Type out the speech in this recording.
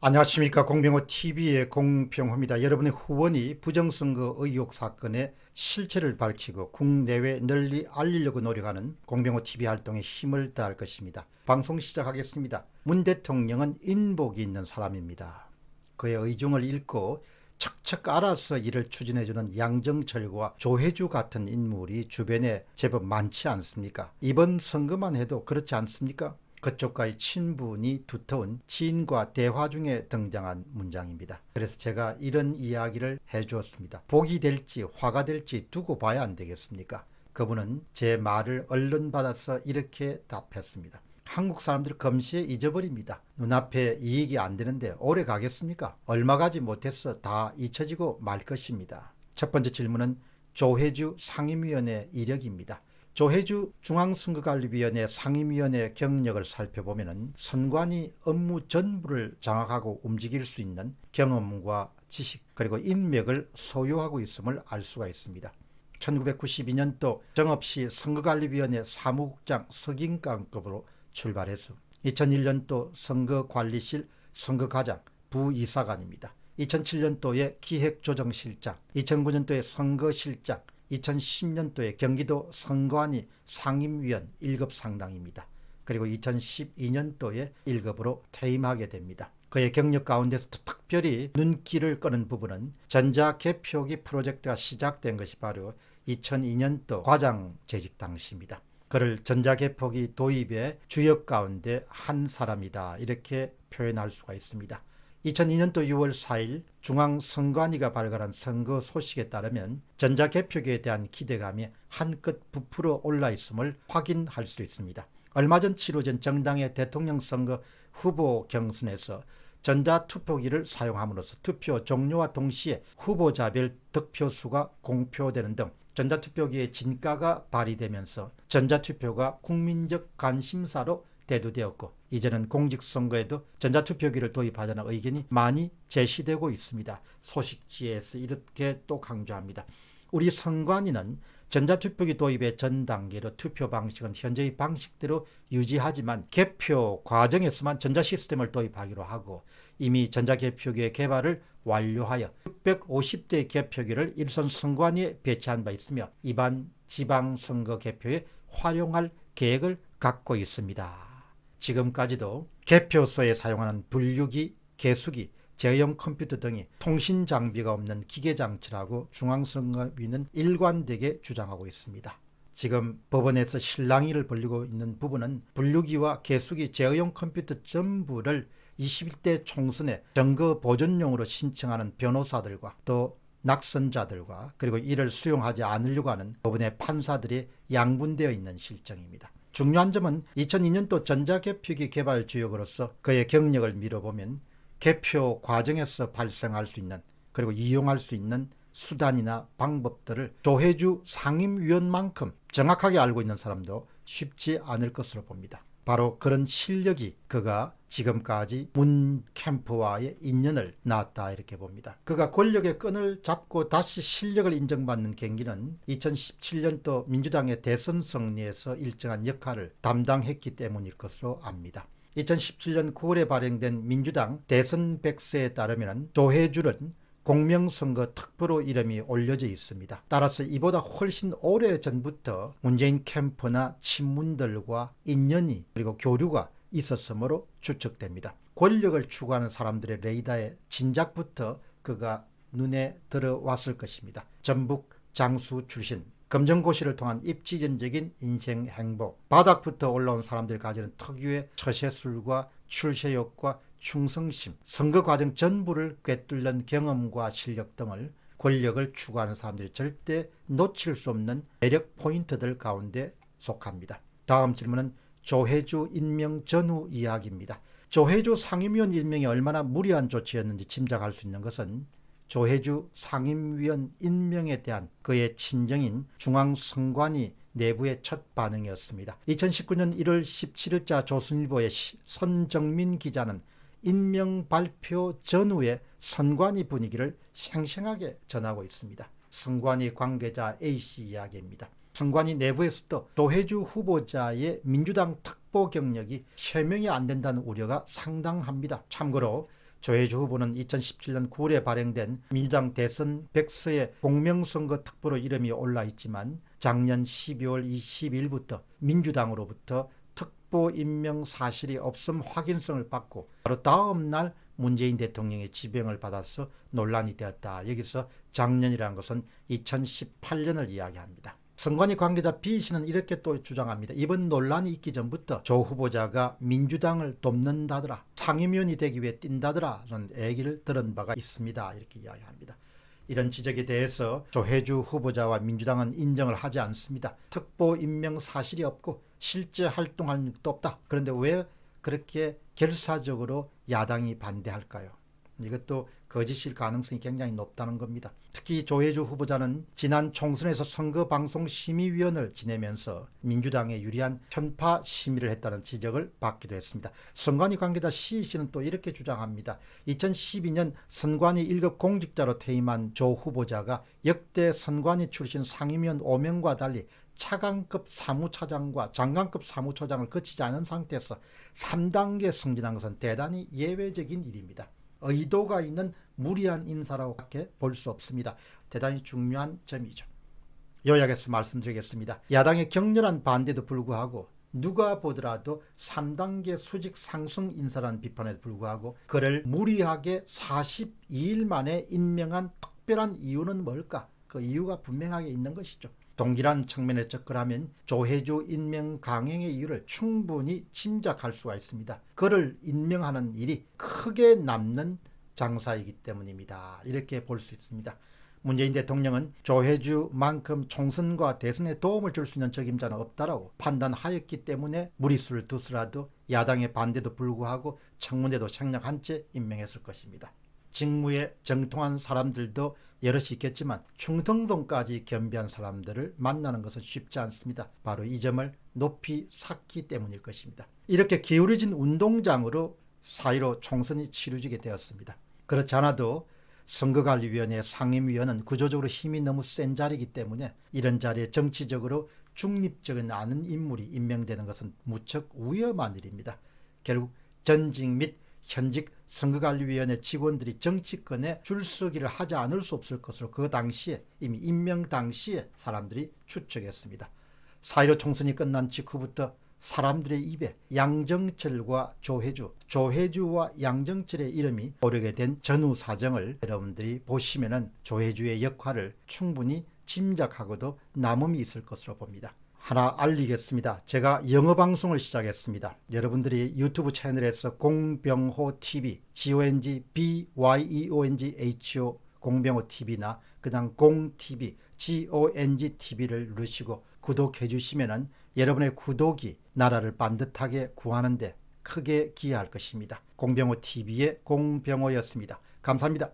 안녕하십니까. 공병호TV의 공병호입니다. 여러분의 후원이 부정선거 의혹 사건의 실체를 밝히고 국내외 널리 알리려고 노력하는 공병호TV 활동에 힘을 다할 것입니다. 방송 시작하겠습니다. 문 대통령은 인복이 있는 사람입니다. 그의 의중을 읽고 척척 알아서 일을 추진해주는 양정철과 조혜주 같은 인물이 주변에 제법 많지 않습니까? 이번 선거만 해도 그렇지 않습니까? 그쪽과의 친분이 두터운 지인과 대화 중에 등장한 문장입니다. 그래서 제가 이런 이야기를 해주었습니다. 복이 될지 화가 될지 두고 봐야 안 되겠습니까? 그분은 제 말을 얼른 받아서 이렇게 답했습니다. 한국 사람들 금시에 잊어버립니다. 눈앞에 이익이 안 되는데 오래 가겠습니까? 얼마 가지 못해서 다 잊혀지고 말 것입니다. 첫 번째 질문은 조혜주 상임위원회 이력입니다. 조혜주 중앙선거관리위원회 상임위원회 경력을 살펴보면 선관위 업무 전부를 장악하고 움직일 수 있는 경험과 지식 그리고 인맥을 소유하고 있음을 알 수가 있습니다. 1992년도 정읍시 선거관리위원회 사무국장 석인관급으로 출발해서 2001년도 선거관리실 선거과장 부이사관입니다. 2007년도에 기획조정실장, 2009년도에 선거실장, 2010년도에 경기도 선관위 상임위원 1급 상당입니다. 그리고 2012년도에 1급으로 퇴임하게 됩니다. 그의 경력 가운데서 특별히 눈길을 끄는 부분은 전자개표기 프로젝트가 시작된 것이 바로 2002년도 과장 재직 당시입니다. 그를 전자개표기 도입의 주역 가운데 한 사람이다 이렇게 표현할 수가 있습니다. 2002년도 6월 4일 중앙선관위가 발간한 선거 소식에 따르면 전자개표기에 대한 기대감이 한껏 부풀어 올라 있음을 확인할 수 있습니다. 얼마 전 치러진 정당의 대통령 선거 후보 경선에서 전자투표기를 사용함으로써 투표 종료와 동시에 후보자별 득표수가 공표되는 등 전자투표기의 진가가 발휘되면서 전자투표가 국민적 관심사로 대두되었고 이제는 공직선거에도 전자투표기를 도입하자는 의견이 많이 제시되고 있습니다. 소식지에서 이렇게 또 강조합니다. 우리 선관위는 전자투표기 도입의 전 단계로 투표 방식은 현재의 방식대로 유지하지만 개표 과정에서만 전자시스템을 도입하기로 하고 이미 전자개표기의 개발을 완료하여 650대 개표기를 일선 선관위에 배치한 바 있으며 이반 지방선거 개표에 활용할 계획을 갖고 있습니다. 지금까지도 개표소에 사용하는 분류기, 개수기, 제어용 컴퓨터 등이 통신 장비가 없는 기계장치라고 중앙선거위는 일관되게 주장하고 있습니다. 지금 법원에서 실랑이를 벌이고 있는 부분은 분류기와 개수기, 제어용 컴퓨터 전부를 21대 총선에 선거 보존용으로 신청하는 변호사들과 또 낙선자들과 그리고 이를 수용하지 않으려고 하는 법원의 판사들이 양분되어 있는 실정입니다. 중요한 점은 2002년도 전자개표기 개발 주역으로서 그의 경력을 미뤄보면 개표 과정에서 발생할 수 있는 그리고 이용할 수 있는 수단이나 방법들을 조혜주 상임위원만큼 정확하게 알고 있는 사람도 쉽지 않을 것으로 봅니다. 바로 그런 실력이 그가 지금까지 문 캠프와의 인연을 낳았다 이렇게 봅니다. 그가 권력의 끈을 잡고 다시 실력을 인정받는 계기는 2017년도 민주당의 대선 승리에서 일정한 역할을 담당했기 때문일 것으로 압니다. 2017년 9월에 발행된 민주당 대선 백서에 따르면 조혜주는 공명선거 특보로 이름이 올려져 있습니다. 따라서 이보다 훨씬 오래 전부터 문재인 캠프나 친문들과 인연이 그리고 교류가 있었으므로 추측됩니다. 권력을 추구하는 사람들의 레이더에 진작부터 그가 눈에 들어왔을 것입니다. 전북 장수 출신, 검정고시를 통한 입지전적인 인생 행보, 바닥부터 올라온 사람들이 가지는 특유의 처세술과 출세욕과 충성심, 선거 과정 전부를 꿰뚫는 경험과 실력 등을 권력을 추구하는 사람들이 절대 놓칠 수 없는 매력 포인트들 가운데 속합니다. 다음 질문은 조혜주 임명 전후 이야기입니다. 조혜주 상임위원 임명이 얼마나 무리한 조치였는지 짐작할 수 있는 것은 조혜주 상임위원 임명에 대한 그의 친정인 중앙선관위 내부의 첫 반응이었습니다. 2019년 1월 17일자 조선일보의 선정민 기자는 임명 발표 전후의 선관위 분위기를 생생하게 전하고 있습니다. 선관위 관계자 A씨 이야기입니다. 선관위 내부에서도 조혜주 후보자의 민주당 특보 경력이 해명이 안 된다는 우려가 상당합니다. 참고로 조혜주 후보는 2017년 9월에 발행된 민주당 대선 백서에 공명선거 특보로 이름이 올라 있지만 작년 12월 20일부터 민주당으로부터 특보 임명 사실이 없음 확인성을 받고 바로 다음 날 문재인 대통령의 지명을 받아서 논란이 되었다. 여기서 작년이라는 것은 2018년을 이야기합니다. 선관위 관계자 B씨는 이렇게 또 주장합니다. 이번 논란이 있기 전부터 조 후보자가 민주당을 돕는다더라, 상임위원이 되기 위해 뛴다더라 라는 얘기를 들은 바가 있습니다. 이렇게 이야기합니다. 이런 지적에 대해서 조혜주 후보자와 민주당은 인정을 하지 않습니다. 특보 임명 사실이 없고 실제 활동한 적도 없다. 그런데 왜 그렇게 결사적으로 야당이 반대할까요? 이것도 거짓일 가능성이 굉장히 높다는 겁니다. 특히 조혜주 후보자는 지난 총선에서 선거방송심의위원을 지내면서 민주당에 유리한 편파 심의를 했다는 지적을 받기도 했습니다. 선관위 관계자 C씨는 또 이렇게 주장합니다. 2012년 선관위 1급 공직자로 퇴임한 조 후보자가 역대 선관위 출신 상임위원 5명과 달리 차관급 사무차장과 장관급 사무처장을 거치지 않은 상태에서 3단계 승진한 것은 대단히 예외적인 일입니다. 의도가 있는 무리한 인사라고밖에 볼 수 없습니다. 대단히 중요한 점이죠. 요약해서 말씀드리겠습니다. 야당의 격렬한 반대도 불구하고 누가 보더라도 3단계 수직 상승 인사라는 비판에도 불구하고 그를 무리하게 42일 만에 임명한 특별한 이유는 뭘까? 그 이유가 분명하게 있는 것이죠. 동일한 측면에 접근하면 조혜주 임명 강행의 이유를 충분히 짐작할 수가 있습니다. 그를 임명하는 일이 크게 남는 장사이기 때문입니다. 이렇게 볼 수 있습니다. 문재인 대통령은 조혜주만큼 총선과 대선에 도움을 줄 수 있는 적임자는 없다라고 판단하였기 때문에 무리수를 두서라도 야당의 반대도 불구하고 청문회도 생략한 채 임명했을 것입니다. 직무에 정통한 사람들도 여럿이 있겠지만 충성도까지 겸비한 사람들을 만나는 것은 쉽지 않습니다. 바로 이 점을 높이 샀기 때문일 것입니다. 이렇게 기울어진 운동장으로 4.15 총선이 치러지게 되었습니다. 그렇지 않아도 선거관리위원회 상임위원은 구조적으로 힘이 너무 센 자리이기 때문에 이런 자리에 정치적으로 중립적인 않은 인물이 임명되는 것은 무척 위험한 일입니다. 결국 전직 및 현직 선거관리위원회 직원들이 정치권에 줄서기를 하지 않을 수 없을 것으로 그 당시에 이미 임명 당시에 사람들이 추측했습니다. 4.15 총선이 끝난 직후부터 사람들의 입에 양정철과 조혜주와 양정철의 이름이 오르게 된 전후 사정을 여러분들이 보시면은 조혜주의 역할을 충분히 짐작하고도 남음이 있을 것으로 봅니다. 하나 알리겠습니다. 제가 영어 방송을 시작했습니다. 여러분들이 유튜브 채널에서 공병호 TV, GONGBYEONGHO 공병호 TV나 그다음 공TV, GONGTV를 누르시고 구독해 주시면은 여러분의 구독이 나라를 반듯하게 구하는 데 크게 기여할 것입니다. 공병호 TV의 공병호였습니다. 감사합니다.